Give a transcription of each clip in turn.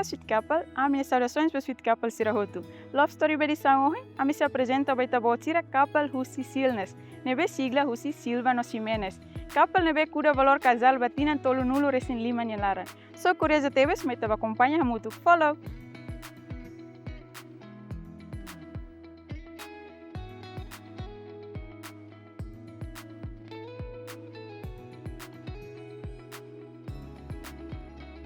Olá, Sweet Couple. A minha saudações para Sweet Couple Sirahotu. Love Story Bedição hoje, a mim se apresenta para a Couple Husi SILNES. Nebe sigla Husi Silva nos Jimenez. Couple nebe cura valor casal batina tolo nulo recém lima nyelaran. So curiosa teves, mas te acompanha muito. Follow.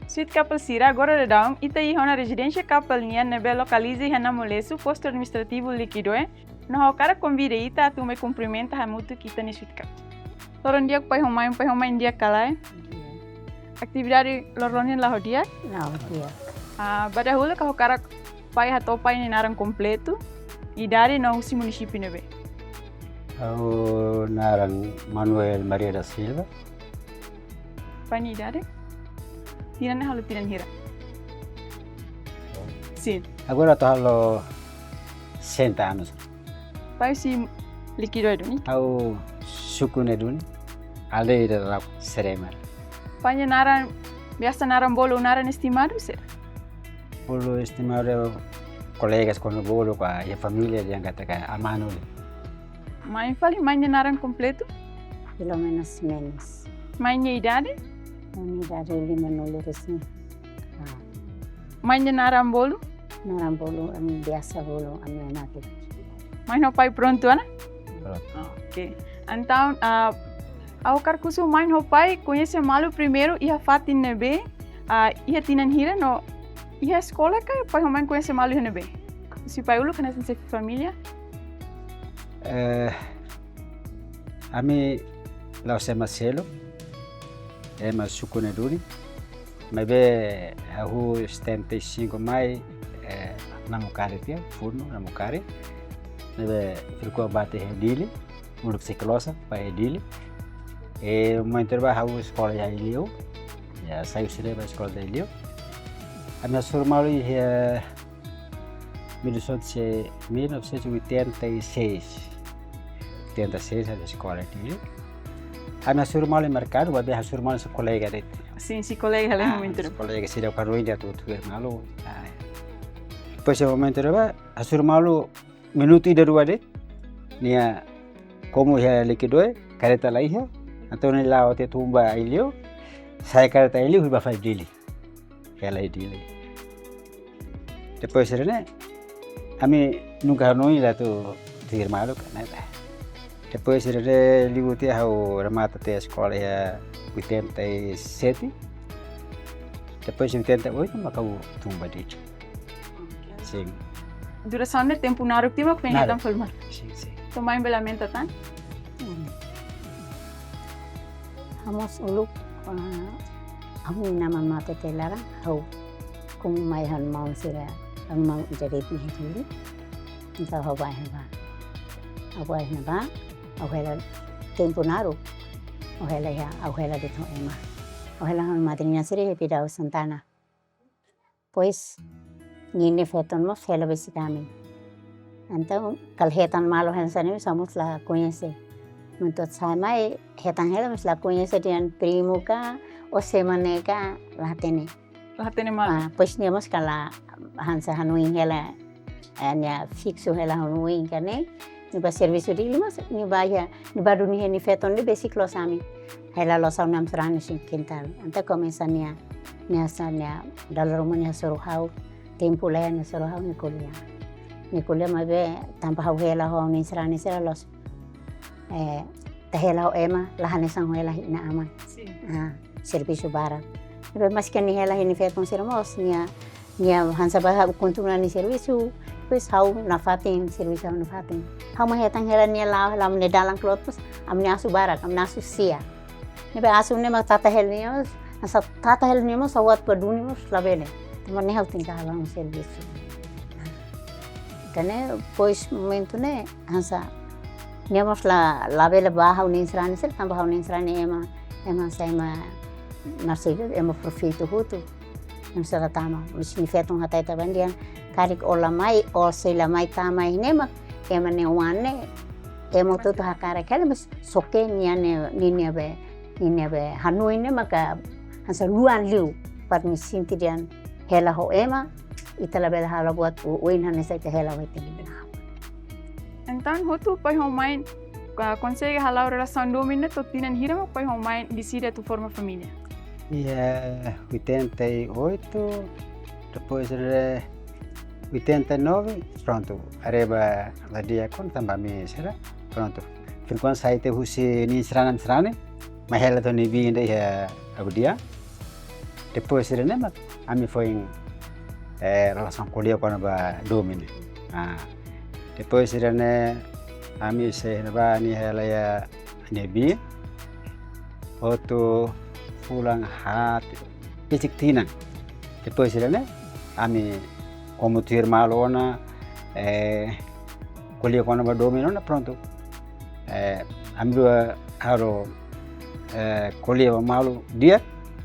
Sweet Couple Sira agora de down ita i hona residência couple nia nebe localize hana molesu posto administrativo líquido no ho cara convida ita tu me cumprimenta ha muito kita ni Sweet Couple. Loron dia pai homai dia kala Aktividade loronin la hodia? Não, dia. Badahula ka ho cara pai ha topai ni narang completo idade no usi município nebe. Au narang Manuel Maria da Silva. Pai ni idade? Tinan halo tinan hira. Sim. Agora estou halo 60 anos. Pai si líquido eduni. Au sukune dun alde da serema. Pai naran biasa naran bolo naran estimado ser. Bolo estimado colegas quando bolo com a família de angata a mano. Mãe fali mãe naran completo? Pelo menos menos. Mãe idade? Unidade 5 assim. Mãe naran bolo? Naran bolo, a minha biasa bolo, a minha nato. Mãe no pai pronto, ana? Pronto. Ok. Então, ao carcuso mãe no pai conhece malo primeiro e a fatin nebe, e a tinan hira no e a escola que pai mãe conhece malo e nebe. Se pai ulu conhece se família? A mim lá se Marcelo. Mas sukune duni. Mas be ahu 75 mai na mukare tia, furno na mukare. Nebe ficou bate hedili, muluk siklosa pa hedili. Mãe trabalha a escola já ilio, já saiu cedo da escola da ilio. A minha surmalo é 1986, 86 a escola de ilio. A minha surmalo é mercado, vai a surmalo é colega dele. Sim, se colega ela é muito. Colega se deu para o Índia tudo, malo. Depois o momento era a surmalo minuto e dua dele, nia como já líquido careta lá ia. Então ele lá o tumba ilio, sai careta ilio vai fazer dele, ela é dele. Depois né, a mim nunca não ia tu ter malo né. Depois ele ligou te ao remata te a escola é 87. Depois em 88 macau tumba dele. Sim. Duração de tempo na última que vem tão formal. Sim, sim. Tomai belamenta tan? Amos ulu, amu nama mata telara, hau, como mai han mau sira, han mau jadi pihiri, então hau vai haba, au hela tempo naro, au hela de to ema, au hela han madrinha sira pidau Santana. Pois nini feton mos hela besikami. Então kalhetan malo hensani somos la conhece. Untuk sama hetan hela mas la conhece dian primo ka o semane ka la tene. La tene mal. Pois nemos kala hansa hanuin hela anya fixo hela hanuin kane. Ni ba serviço dele mas ni ba duni ni feton de besiklo sami. Hela lo sauna amsrani sin quintal. Anta começa nia sania dal romania soruhau tempo la nia soruhau ni kuliah. Ni kuliah ma be tanpa hau hela ho ni srani sera los tahela o ema lahane sang hela hina aman. Sim. Serviço bara. Mas que ni hela ni feton sermos nia hansa ba kontuna ni serviço pois hau na fatin serviço na fatin. Hau ma hetan hela ni la ne dalang klot pos amni asu bara amni asu sia. Ni ba asu ne ma tata hel ni asa tata hel ni mo sawat paduni mo slavene. Mas nem hau tinha lá serviço. Kane pois momento ne hansa niamos la bela baja uninsrani ser tambah uninsrani ema saima narsiga ema profito hutu namsara tama misni feton hatai tabandian karik olamai o selamai tama inema ema ne wane ema tutu hakara kale mas soke niane be hanui ne maka hansa luan liu pat misinti dian hela ho ema, ita la bela hala buat uin hanesa ita hela ho ita libena. Então, hotu pai homem consegue halar relação domina totina hirama pai homem decide tu forma família. E 88, depois de 89, pronto, areba la dia kon tambah mi será, pronto. Quando sai te husi ni serana, mas ela to ni bi ainda ya abu dia. Depois de nema, ami foi em relação kuliah kon ba domine. Depois de ne, ami se ba ni ela ya nebi, outro pulang hati, kecik tina. Depois de ne, ami como ter malona, kuliah kon ba domine, pronto. Ami dua haro kuliah malu dia,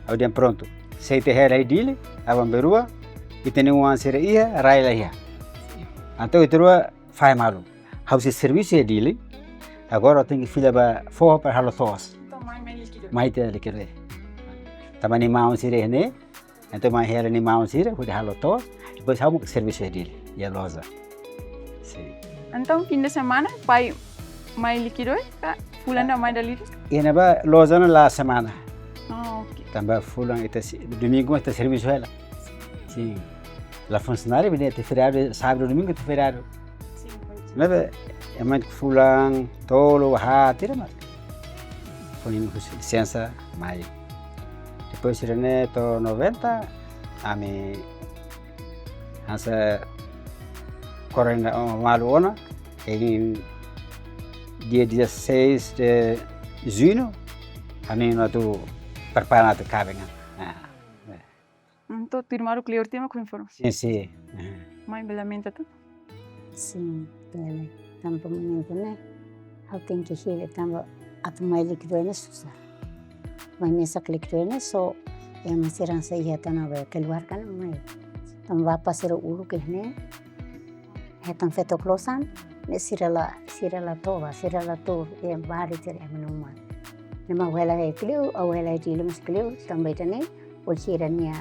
audian pronto. Sei te hera idile, abang berua, itene uang sira iya, rai lah iya. Então iterua faz malu. House serviço é dele. Agora tem que filha ba for para halo tos. Então mãe líquido. Mãe te líquido. Também mau sira né? Então mãe hera ni mau sira, foi halo tos. Depois hamo serviço é dele. E a loja. Sim. Então fim de semana pai mãe líquido é fulano mãe da líquido. E na ba loja na la semana. Ok. Também fulano ita domingo ita serviço ela. Sim. La funcionária vem te feriado sábado domingo te feriado. Nada, é muito fulang, tolo, tira mas. Foi licença, mas depois de neto 90, a mim essa correndo maluona em dia 16 de junho, a mim não tu preparado cabinha. Então tu irmão clear tema com informação. Sim. Mãe belamente tu. Sim, bela. Tampa momento né. How tem que hile tamba atu mai likdoene susa. Mai mesa likdoene so ya masiran sa iya tanah keluar kan mai. Tamba pasir ulu ke ne. Hetan feto klosan ne sirala to ya bari ter ya menuma. Nema wela he kliu au wela di lemas kliu tamba itane o hirania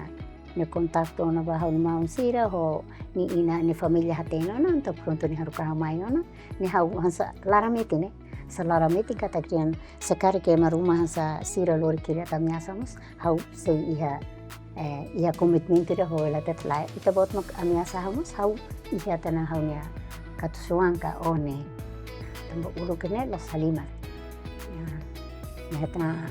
ne kontakto na ba hau mau sira ho ni ina ni familia hateno na anta pronto ni haru kahamai na ni hau hansa larameti ne sa larameti kata krian sekari ke maruma hansa sira lori kiri kami asamus hau se iha commitment ira ho ela tet lai ita bot mak amiasa hamus hau iha tana hau nya katusuanka one tambo ulo kene los salimar ya tana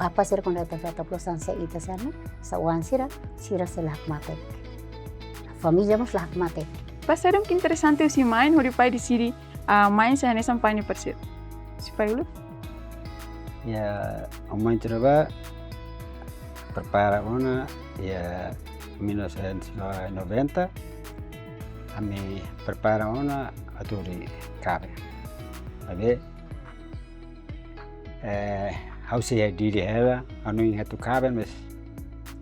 Bapa sira kon data feta plosan sa ita sana sa uan sira se lahmate. Família mas lahmate. Passaram que interessante o mãe, o pai decide a mãe se nessa campanha parceiro. Se pai ulo? Ya, a mãe trabalha prepara uma ya 1990 a me prepara uma aturi cabe. Sabe? How se diri ela, anu ingat tu kaben mas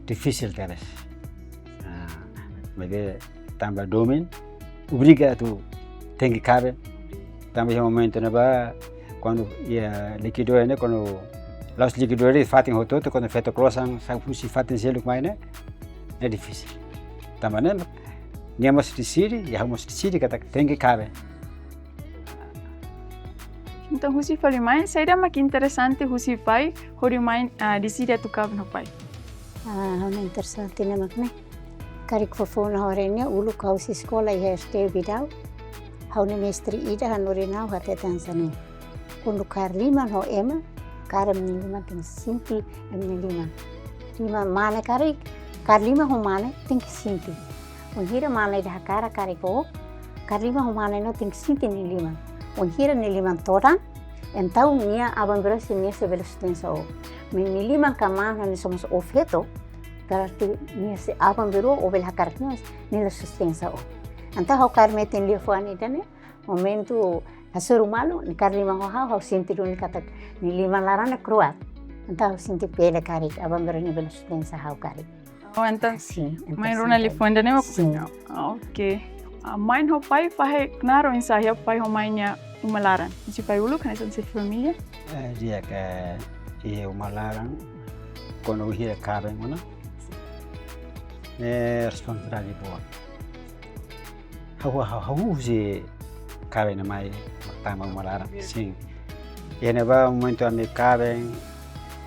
difícil teres. Mas tambah domin, obriga tu tem que caber. Tambah um momento na ba quando ia liquidou né quando los liquidores fatem hototo quando feito crossang sa fusi fatem selo mais né é difícil. Tambah né nem mas decide, já mas decide que tem que caber. Então, o pai mãe, seria mais interessante o pai, o mãe decide tu cabo no pai. Não é interessante né mas karik fofona horenya ulu kau si sekolah ia stay bidau. Hau ne mestri ida hanorena hate tansani. Quando carlima no ema, cara menina tem simples menina. Lima mana karik, carlima ho mana tem que simples. Unhira mana ida cara kariko, carlima ho mana no tem que simples ni lima. Unhira ni lima toran, então minha abandona se minha se velocidade o. Minha lima kamana ni somos ofeto, berarti minha se abandona o bela cartões ni la sustenta o. Então o car metem li fuani dane, momento asuru malu ni car lima ho hau sinti ni kata ni lima larana kruat. Então sinti pele karik abandona ni velocidade hau karik. Oh, então, sim. Mãe Rona li fuanda ne Sim. Ok. Mãe ho pai fahe knaro insahia pai ho mãe umalaran. Si pai ulu kan essa família. Dia que ia umalaran quando ia cabem, mana? responsabilidade boa. Hau si cabe na mai tama malara sim. Yene ba momento a me cabe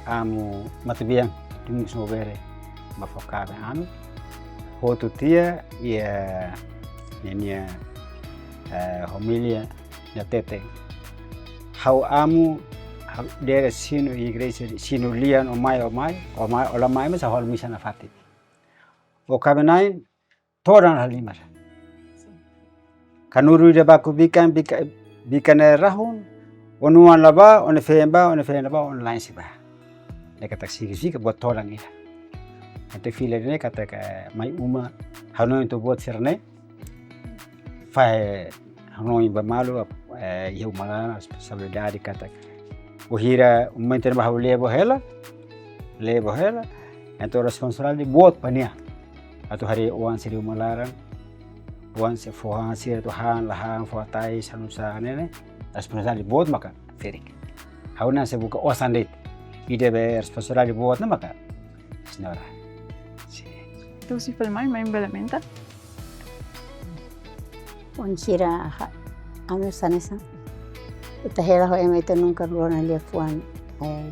amo matabiang tung sobere ma focabe amo. Hotu tia ia nenia homilia na tete. Hau amo dere sino igreja sino lian omai ola mai mas hol misa na fati. O cabe nai toran halimar. Kanuru de baku bikan rahun onuan laba on femba online siba. Neka tak sigi buat toran ila. Ante file ne kata mai uma hanu itu buat serne. Fai hanu ba malu eu malana responsabilidade kata. Ohira momento ba lebo hela. Então responsabilidade buat pania. Atau hari uang siri malaran. Uang se fohan siri Tuhan lahan fotai sanusa nene. Responsabilidade buat maka ferik. Hauna se buka osan dit. Ide be responsabilidade buat na maka. Senora. Tu si filmai mai belamenta? Onchira ame sanesa. Ita hela ho eme ita nunca rona le fuan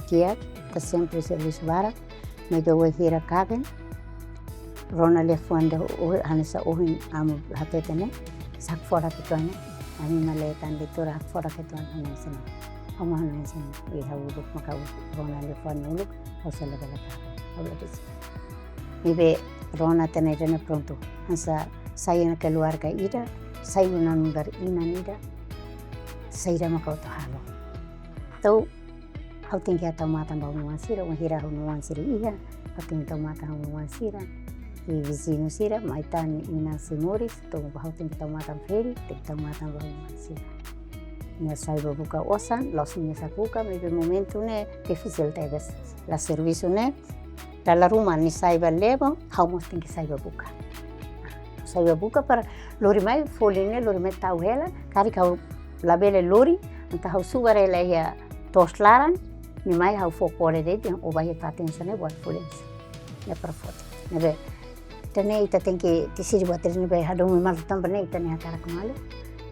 dia, ta sempre serviço bara. Me go hira kagen. Rona le fuan de hanesa ohin amo hatete ne. Sak fora ke tuane. Ami male tan de tora fora ke tuane hanesa. Amo hanesa. I hawuluk maka rona le fuan uluk hosela bela ka. Habla kisi. Ibe Rona tenere pronto. Hansa saya na keluarga ida, saya na nungar ina ida, saya maka halo. Tau hau tinggi atau mata bau nuansira, wahira hau nuansira iya, hau tinggi atau mata hau nuansira, i vizino sira, maitan ina simoris, tau hau tinggi atau mata feri, tinggi atau mata bau nuansira. Nia saya buka osan, los nia sakuka, maybe momento ne difícil teves, la servicio ne. Dalam rumah ni saya lebo, hau mesti saya buka. Saya buka para lori mai foline lori mai tahu hela, kari kau labele lori, entah hau sugar hela ya tos laran, ni mai hau fokore de yang obahi patensa buat folins. Ya per foto. Nebe, tene ita tengki tisiri buat ini be hadu mal tambah ne ita ne akara kemalu.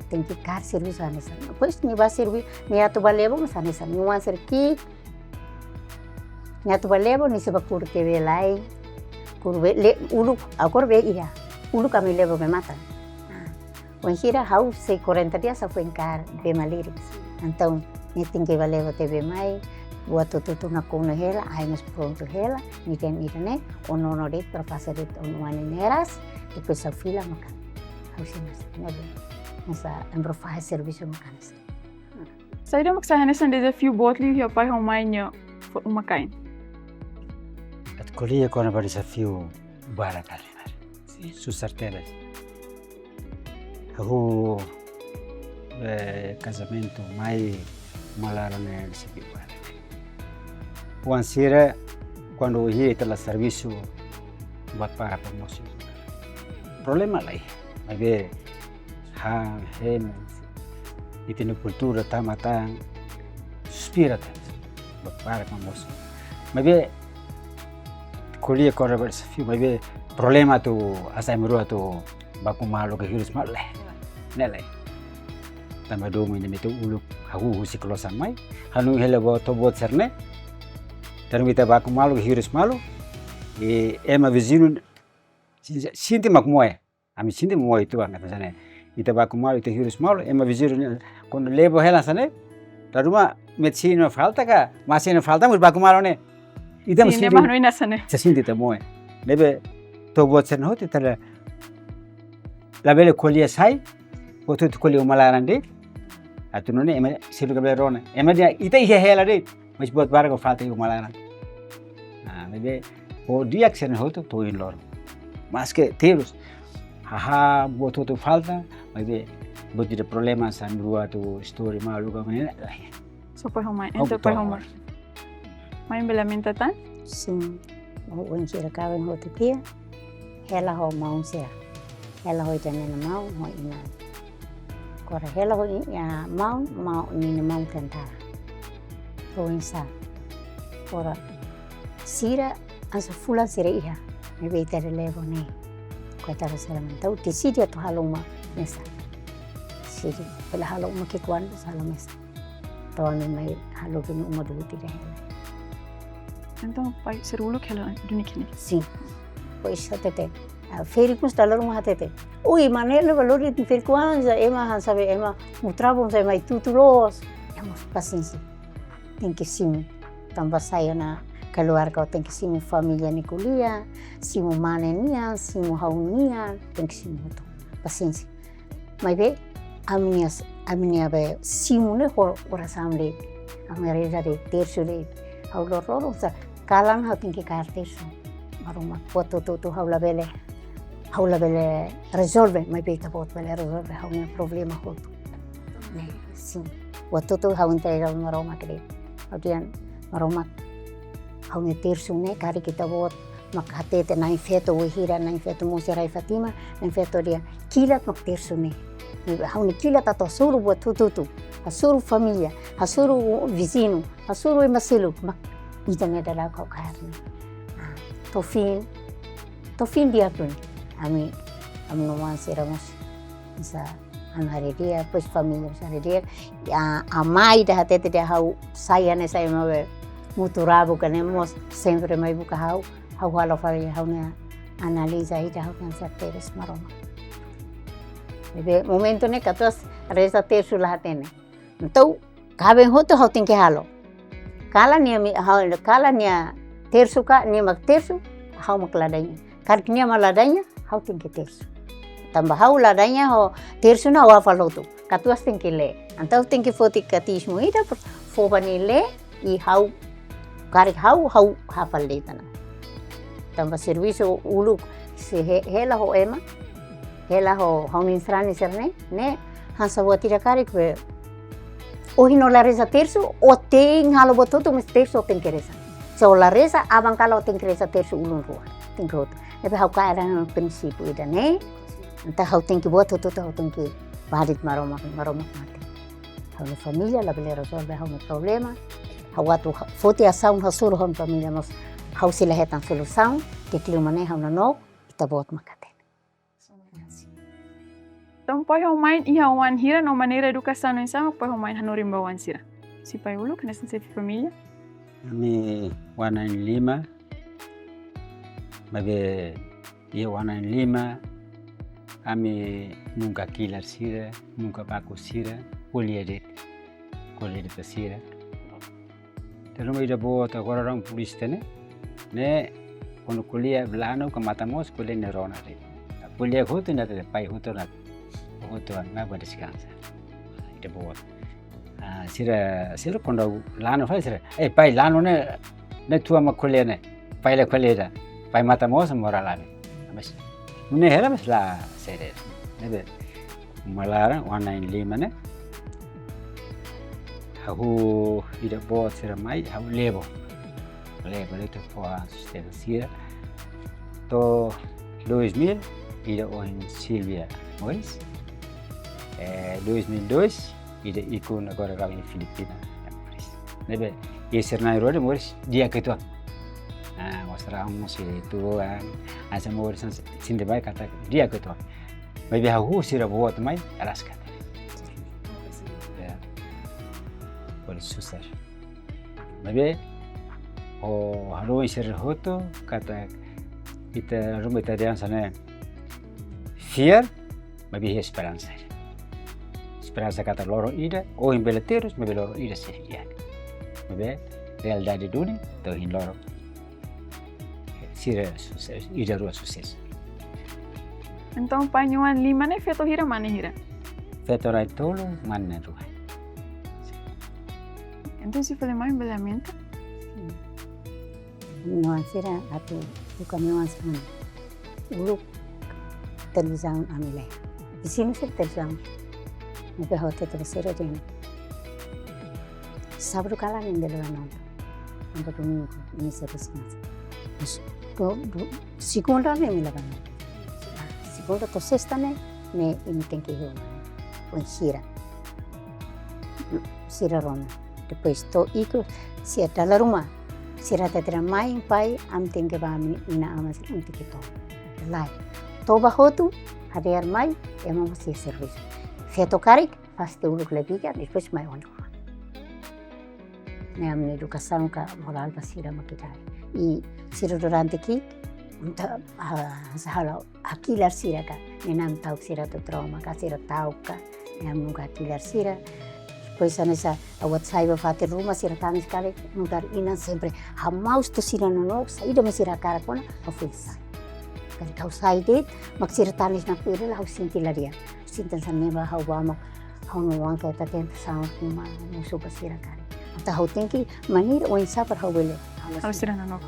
Tengki kar service anesa. Pues ni ba service ni atu balebo masanesa. Ni wan serki Nyatu balebo ni sebab kur TV lain, kurbe le uluk, akor be iya, uluk kami lebo me mata. Wanhira hau se 40 dias sa fuencar be maliri. Então, ni tinggi balebo TV mai, buat tutu na kuno hela, ai mas pronto hela, ni ten irane, ono dit para fazer dit onuane neras, depois sa fila makan. Hau se mas, nebe. Nasa embrofa serviço makan. Saya mak sa hanesan desafio botli hiyo pai hau mai nyo umakain. Colhia com o desafio bara calimar. Sus certezas. O casamento mais malaram nele se para. O ansira quando ia ter serviço buat para promosi. Problema lá, mas be hem itu kultura tamatan suspira buat para promosi. Mas be Kuliah kau dapat desafio, mas problema tu asal merua tu baku malu ke hirus malu leh, neleh. Tambah dua minit itu uluk aku si kelosan mai, hanu hele bawa tobot serne, dan kita baku malu ke hirus malu, ema vizino sinti mak moe, ami sinti moe itu angkat sana. Kita baku malu itu hirus malu, ema vizino kon lebo hela sana, daruma medicina falta ka, masih falta mus baku malu ne. Ita mesti ni mahnu ina sana. Sesinti tamoe. Lebe to buat sen hoti tala. Labele kolia sai, botu tu kolia malaran de. Atu nune ema silu kabele rona. Ema dia ita iya hela de. Mas buat barang ko falta malaran. Lebe o dia sen hoto to in lor. Mas que terus. Haha botu tu falta, mas buat de problema san dua tu story malu ka menina. So pai homai, ento pai homai. Mai belamenta tan? Sim, o enchira kawen ho tipia, hela ho mau sia, hela ho jangan mau ho ina. Kora hela ho ya mau ni mau tentar. Ho insa, kora sira asa fulan sira iha, me be tere levo ne ko tara sera mentau ti sidi atu haluma mesa sidi pela haluma ke kuan sala mesa to me mai halu dunu uma dulu tidak hele Então, pai, serulu que ela dunikini. sim pois hatete feri kus dalar uma hatete ui manele valori ti fer kuanza ema han sabe ema mutrabo sai mai tutulos emos paciência tem que sim tambah saya na keluarga tem que sim família ni kuliah sim mane nia sim haunia tem que sim itu paciência mai be aminia be sim ne ora samle amere dari tersu le haulo roro sa kalang ha tem que carteso maroma foto tu haula bele resolve mai be ta bot bele resolve hauna problema hotu ne sim waktu tu haun tega maroma kre kemudian maroma haun tersu ne kari kita bot mak hatete nai feto wihira nai feto musirai Fatima nai feto dia kilat mak tersu ne haun kilat atau suruh buat tutu hasuru familia hasuru vizinho hasuru emasilu mak itane dala kau karne tofin dia pun ami nuan siramos bisa hari dia pues família hari dia amai dah hatete dia hau saya ne saya mau muturabo canemos sempre mai buka hau halo família hau na analisa ida hau kan certeza maroma de momento ne katos reza tersu lahatene então cabe hoto hau tem que halo kala nia tersu ka ni mak tersu hau mak ladanya karnya maladanya hau tem que tersu tambah hau ladanya ho tersu na wa faloto katuas tem que le então tem que foti katismo ida fo banile e hau karik hau hafal letana tambah serviço ulu se hela ho ema hela ho ministrani serne ne hansa watira karik be ohino la reza tersu o tem halo bototo mes tersu tem que reza so la reza abang kalau tem que reza tersu ulun rua tem que outro ebe hau ka era no princípio ida ne entah hau tem que boto toto hau tem que barit maroma mate hau na família la bele resolve hau no problema hau atu foti asaun hasuru hau família mas hau sila hetan solução que clio mane hau na no ita bot makate Então, pai main ia wan hira no maneira educação no sama pai main hanorim bawan sira. Si pai ulu kena sense família. Ami wana em Lima, mabe ia wana em Lima, ami nunca kilar sira, nunca baku sira, colher de sira. Terus mai ida buat agora orang polis ne quando colher blano com matamos colher nerona de. Colher hutu na de pai hutu na hutu na buat descansa. Ida buat. Sira quando lano faz sira. Pai lano ne tua ma colher ne. Pai la colher. Pai matamos moralame. Mas ne hera mas la sere. Ne be malara wana in Lima ne. Aku tidak buat sira mai aku lebo itu for sira to 2000 ida on Silvia Mois 2002 ida ikut agora kau di Filipina nebe yeser na rode Mois dia ketua wasra musik itu asa Mois sinde bai kata dia ketua maybe aku sira buat mai alas kata susah. Tapi, halo isir hoto kata kita rumah tadian sana fear, tapi esperança. Esperança kata loro ida, in beleteros, mas loro ida sih ya. Tapi realidade dunia, tu in loro. Sira sukses, ida rua sukses. Então, panhuan Lima ne feto hira mana hira? Feto rai tolo mana rua. Então, se falei mais embelhamento? Nuansira atu bukan nuansa ulu televisão amile. Di sini sih televisão. Nabi hotel tersera jadi. Sabru kala yang dalam nonton. Nampak domingo ini serius mas. Segunda ne milaban. Segunda to sexta ne ini tem que ir. Põe Sira Rona. Depois to ikut si dalam rumah Sira tetera mai pai am tingke ba ina ama sira am tiki to. Lai. Toba hotu hadir mai ema masih servis. Feto karik pasti uluk lebiga depois mai ono. Ne am educação ka moral pa sira makitari. I sira durante ki unta hala akilar sira ka. Nenam tau sira to trauma ka sira tau ka. Nem nunca akilar sira. Pois nessa awat saiba fatir rumah sira tanis kali nugar ina sempre hamaus to sira no saída mas sira cara kona ofensa. Kan kau saídet mak sira tanis na pira la sinti laria. Sintan saneba hawama hau no wang ka taten sama kuma musuh sira kali. Ata hau tenki manir o insa par hawele. Hau sira no.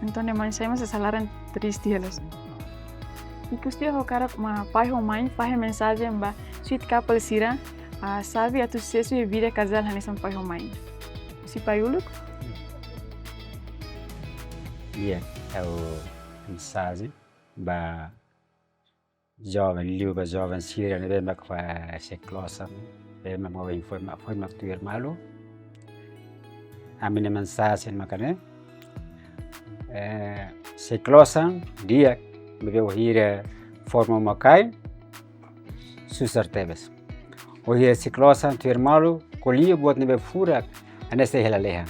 Então ne man sai mas salaran triste elas. E custi ho cara ma pai ho mãe faz mensagem ba sweet couple sira. Sabe a tu sucesso e vida casal hanes ang pai mãe. Si pai uluk? Iya, é o mensagem ba jovem liuba jovem sira ne bem kwa se klosa bem ma foi ma tuir malu. Amine mensagem makane se klosa dia bebe hira forma makai susar tebes. Hoje se closa tuir malu colhia buat nebe fura aneste hela leha.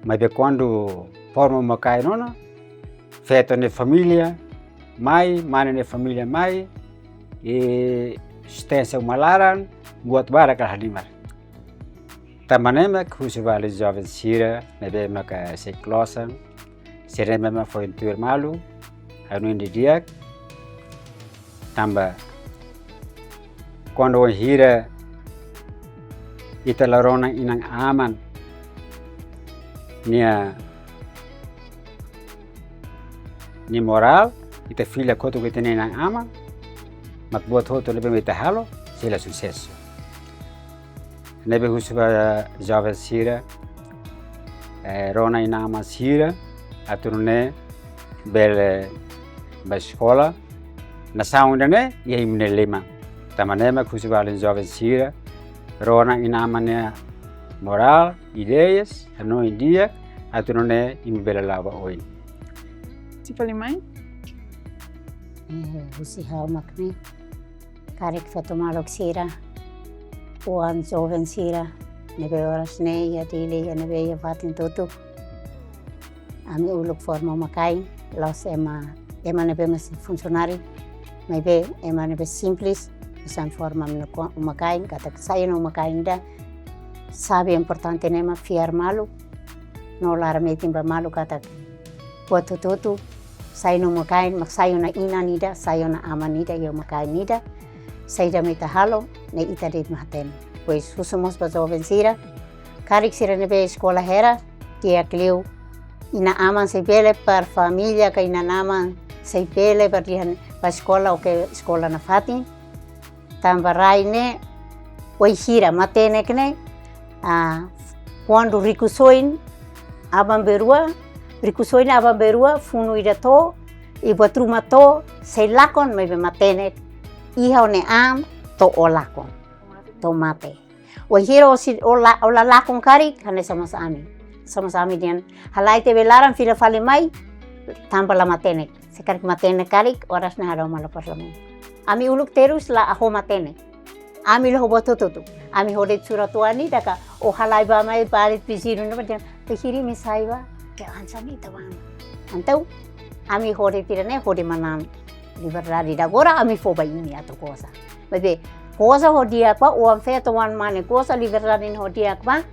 Mas quando forma makai nona feto ne família mai mana ne família mai e stensa malaran buat barak hadimar. Tamanema kusu vale jovem sira nebe maka se closa sira mema foi tuir malu anu indi dia tamba quando hira ita larona inang aman ni moral ita filha koto que tem inang aman mat buat hoto lebe ita halo sila sucesso nebe husuba jovem sira rona inang aman sira aturne bele ba escola na saunda ne e aí lema tamanema kusibalin jovem sira rona inamane moral ideias ano em dia atunone imbela lava oi Si pali mãe? Usi hau makne karik fatomalok sira uan jovem sira nebe horas ne ya tili ya nebe ya fatin tutu ami uluk forma makai los ema nebe mas funcionari nebe ema nebe simples Usan forma umakain, kata saya no umakain da sabe importante nema fiar malu no larame timba malu kata buat tutu saya no umakain mak saya na ina nida saya na ama nida yo umakain nida saya da mita halo ne ita dit maten pois usamos ba jovem sira karik sira nebe escola hera dia kliu ina aman se pele par familia ka ina aman se pele par dia pa escola o ke escola na fatin tambah raine oi hira matene kene quando rikusoin abang berua funu ida to i batruma to sei lakon me matene iha ne am to olakon to mate oi hira ola lakon kari kane sama sami dian halai te belaran fila fale mai tambah la matene sekarik matene kari oras na haro mala parlamento Ami uluk terus la aho matene. Ami lo boto tutu. Ami hode suratuani daka o halai ba mai parit pisiru no berjan. Tehiri misaiwa ke ansani tawan. Antau ami hode tirane hode manam liberdade da agora ami foba ini atau cosa. Bebe cosa hodia kwa o feto wan mane cosa liberdade in hodia kwa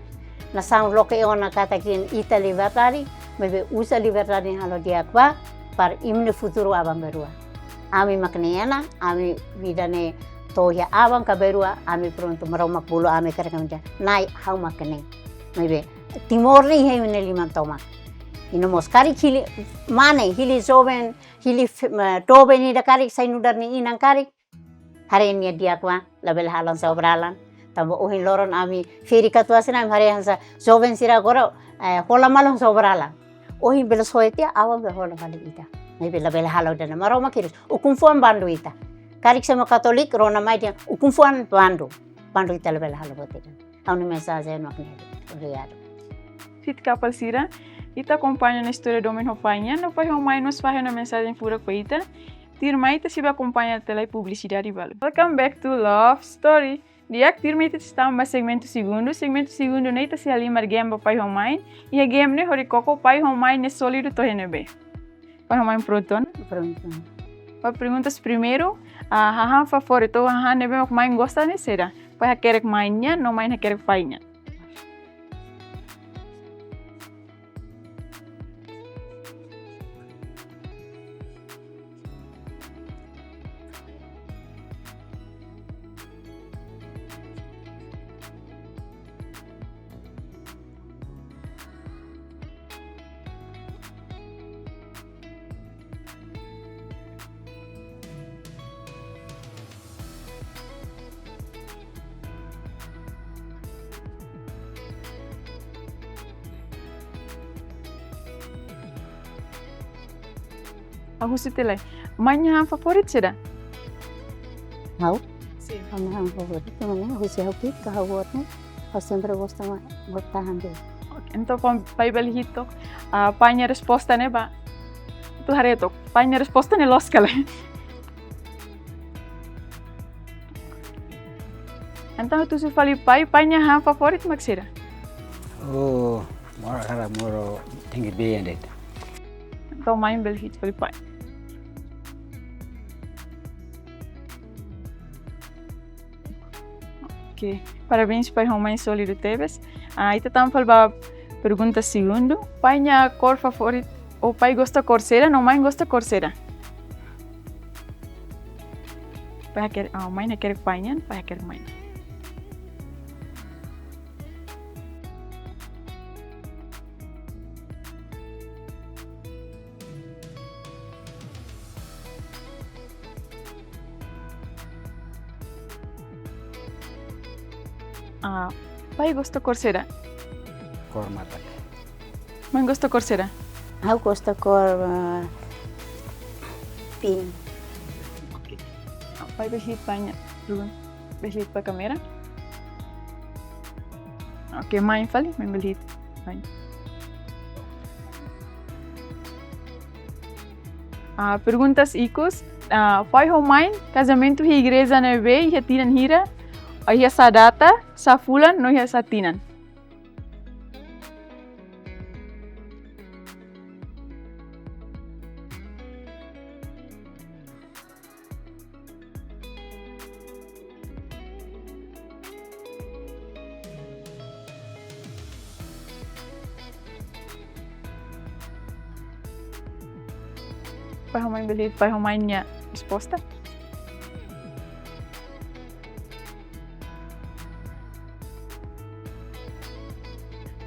na sang loke ona kata kin ita liberdade bebe usa liberdade in hodia kwa par imne futuro abang berua. Ami makneana, ami vidane toya abang kaberua, ami pronto maromak bulu ami karekamja. Nai hau makne. Maybe timor ni hai mene lima toma. Ino moskari hili mane hili joven hili tobe ni da karik sai nudar ni inang karik. Hari ni dia kwa label halan sa obralan. Tambo ohin loron ami feri katwa sina hari hansa joven sira goro hola malong sa obralan. Ohin bela soetia awang be hola balik ita. May bela halaw dana maraw makiris ukumfuan bandu ita karik sama katolik rona mai dia ukumfuan bandu ita bela halaw bote dan au ni mensaje no akne riado Fit kapal sira, ita acompanha na história do homem hofanha, não pai homem nos faz uma mensagem fura com ita. Tirma ita se acompanha tela publicidade valo. Welcome back to Love Story. Diak tirma ita está no segmento segundo neita se ali margem ba pai homem e a game ne hori coco pai homem ne sólido to henebe. Pai homem pronto? Pronto. Para perguntas primeiro, a haha favorito haha nebe mak main gosta ne será. Pai hakerek mainnya, no main hakerek painya. Aku sitele. Mainnya favorit será? Hau, Sim. ang favorito naman, ako siya hupit, kahawat mo. Ako sempre gusto magtahan din. Então, com pai balihito, painha resposta ne ba? Tu hareto, painha resposta ne loskale. Então, tu se fali pai, painha ha favorit magsira. Oh, moro tinggi bem deh. Então, mãe balihito fali pai. Ok, parabéns pai Romães Sólido Teves. Ita tam falba pergunta segundo, painha cor favorito, o pai gosta corsera, não mãe gosta corsera. Pai quer, mãe quer painha, pai quer mãe. Pai gosta corsera, Kor mata. mãe gosta corsera. Ako gusto ko pin. Pai behit painha, behit pa kamera. Ok, mãe fali, mãe behit painha. Perguntas ikos, pai ou mãe, casamento e igreja na be, e tiran hira, aí sa data, sa fulan, no sa tinan. Pai ou mãe belit, pai ou mãe niya resposta?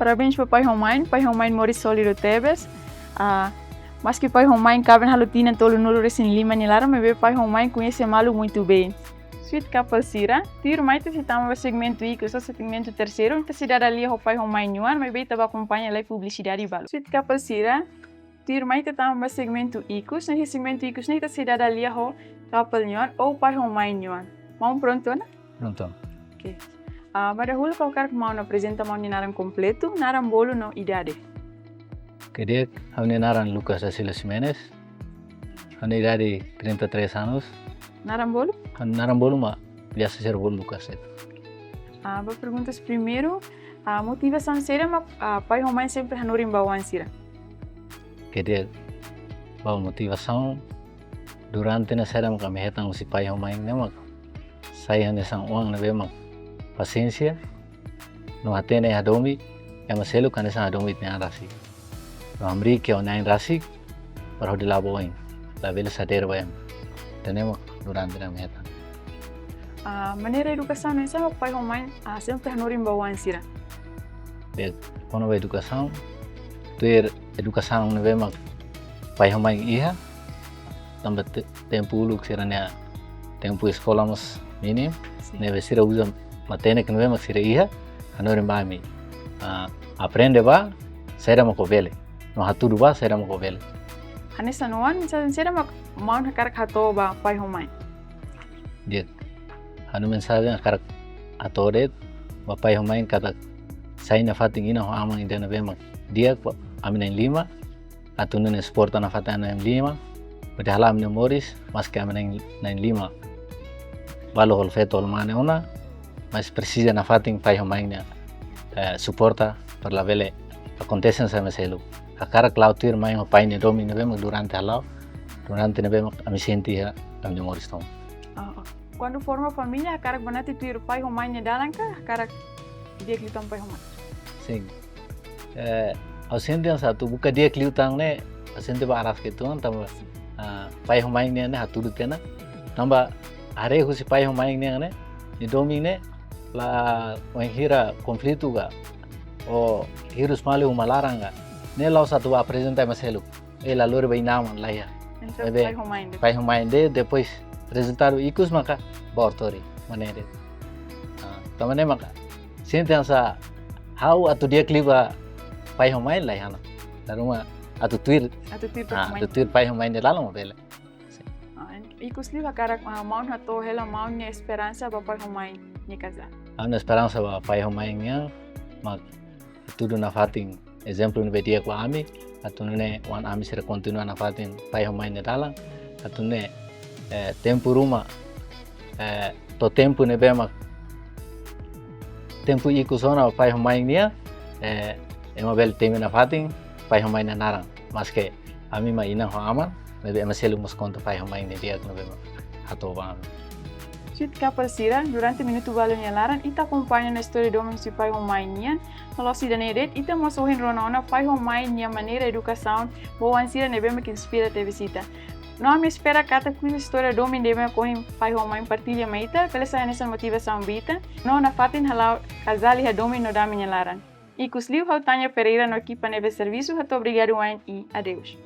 Parabéns para pai Romain mori sólido Teves. Mas que pai Romain cabe na lutina tolo nulo recém lima nilara, me vê pai Romain conhece malo muito bem. Sweet couple sira, tiro mais te citamos o segmento I, que é o segmento terceiro, então se dá ali o pai Romain Yuan, me vê tava acompanha lá publicidade balo. Sweet couple sira, tiro mais te tamo o segmento I, que é segmento I, que é se dá ali o couple Yuan ou pai Romain Yuan. Vamos pronto, né? Pronto. Ok. Madahulu kau kar mau na apresenta mau ni naran completo, naran bolo no idade. Quería naran Lucas da Silva Jiménez, con idade 33 anos. Naran bolo? Naran bolo ma biasa ser bolo Lucas. Ba perguntas primeiro, a motivação sira ma pai Romain sempre hanurin bawan sira. Quería bawa motivação durante na sera kami hetang si pai Romain na mag saya nesang uang na bema paciência no atene hadomi ya maselo kan sa hadomi ni arasi no amri ke onain rasi para de laboin la vela sader bayam tenemos durante na meta Maneira educação não é pai Romain sempre hanurin bawan sira. De kono ba educação ter educação na bema pai Romain iha também tempo luk siranya tempo escola mas minim neve sira usa matene que não vemos sira iha anorin bami aprende ba sera mo vele no haturu ba sera mo vele Hanesa noan sira mau nakar hato ba pai Romain. dia hanu mensagem akar atore ba pai Romain kata sai na fating ina ho amang ida na bemak dia amin ang 5 at uno na sporta na fatan na 5 padahal amin moris mas que amin na 5 balo hol feto hol mane una mas precisa na fating pai homang na suporta per la vele acontecen sa meselo a cara clautir mai ho pai ne domi na bemak durante na bemak ami senti ha amin moris tom. Quando forma família, karak banati tuir pai homai ne dalang ka karak dia kliutang pai homai. Sim. Ausente ang satu buka dia kliutang ne ausente ba araf ke tuan tamba pai homai ne hatudut kana tamba are husi pai homai ne ni domi ne la hira konflitu ga o hirus male umalaranga ne lau satu apresenta maselu la lore ba inaman la ya. Então pai homai de depois resultado ikus maka bortori manere tamane maka sente sa how atu dia kliba pai homai lai hana daruma atu tuir pai homai de lalong bele ikus liba karak maun hato hela maun ne esperança ba pai homai ne casa ana esperança ba pai homai nya mak tudo na fating exemplo no dia ko ami atu ne wan ami sira continua na fating pai homai ne dalang atu ne tempo ruma to tempo ne bemak tempo iku sona pai homai nia ema bel teme na fating pai homai na narang maske ami ma ina ho ama nebe maselu mos conta pai homai ne dia no bemak ato ba Suit Kapalsira, durante minuto vale nyalaran, ita acompanha na história do homem se pai homai nian, nalosi da neret, ita mosohin ronona pai homai nia maneira educação, boa ansira ne bemak inspira te visita. Nós espera kata kuis história do homem deve correr pai homem partilha maita, pela essa motivação bita, não na fatin halau casal e domi no dami nyalaran. E cusliu hau Tânia Pereira no equipa neve serviço, muito obrigado e adeus.